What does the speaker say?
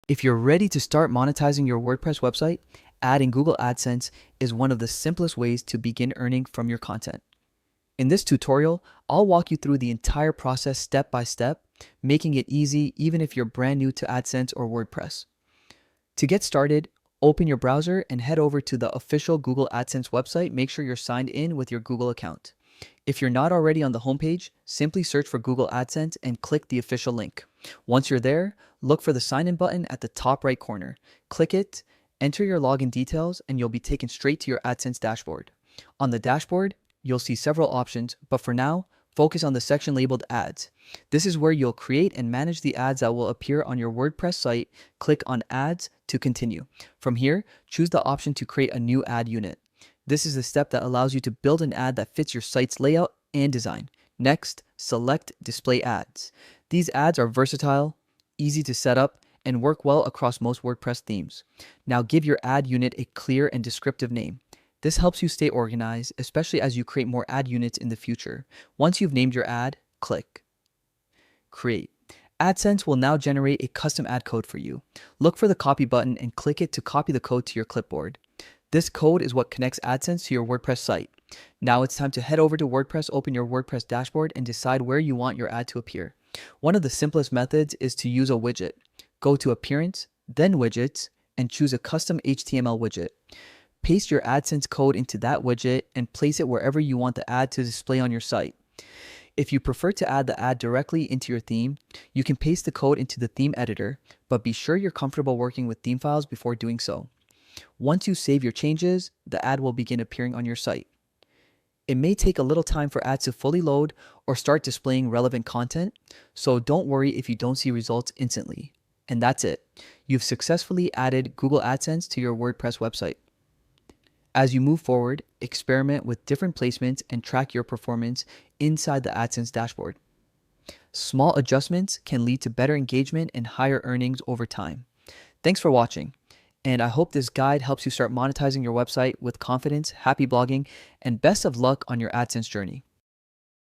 If you're ready to start monetizing your WordPress website, adding Google AdSense is one of the simplest ways to begin earning from your content. In this tutorial, I'll walk you through the entire process step by step, making it easy even if you're brand new to AdSense or WordPress. To get started, open your browser and head over to the official Google AdSense website. Make sure you're signed in with your Google account. If you're not already on the homepage, simply search for Google AdSense and click the official link. Once you're there, look for the sign in button at the top right corner. Click it, enter your login details, and you'll be taken straight to your AdSense dashboard. On the dashboard, you'll see several options, but for now, focus on the section labeled Ads. This is where you'll create and manage the ads that will appear on your WordPress site. Click on Ads to continue. From here, choose the option to create a new ad unit. This is the step that allows you to build an ad that fits your site's layout and design. Next, select Display Ads. These ads are versatile, easy to set up, and work well across most WordPress themes. Now give your ad unit a clear and descriptive name. This helps you stay organized, especially as you create more ad units in the future. Once you've named your ad, click Create. AdSense will now generate a custom ad code for you. Look for the copy button and click it to copy the code to your clipboard. This code is what connects AdSense to your WordPress site. Now it's time to head over to WordPress, open your WordPress dashboard, and decide where you want your ad to appear. One of the simplest methods is to use a widget. Go to Appearance, then Widgets, and choose a custom HTML widget. Paste your AdSense code into that widget and place it wherever you want the ad to display on your site. If you prefer to add the ad directly into your theme, you can paste the code into the theme editor, but be sure you're comfortable working with theme files before doing so. Once you save your changes, the ad will begin appearing on your site. It may take a little time for ads to fully load or start displaying relevant content, so don't worry if you don't see results instantly. And that's it. You've successfully added Google AdSense to your WordPress website. As you move forward, experiment with different placements and track your performance inside the AdSense dashboard. Small adjustments can lead to better engagement and higher earnings over time. Thanks for watching. And I hope this guide helps you start monetizing your website with confidence. Happy blogging, and best of luck on your AdSense journey.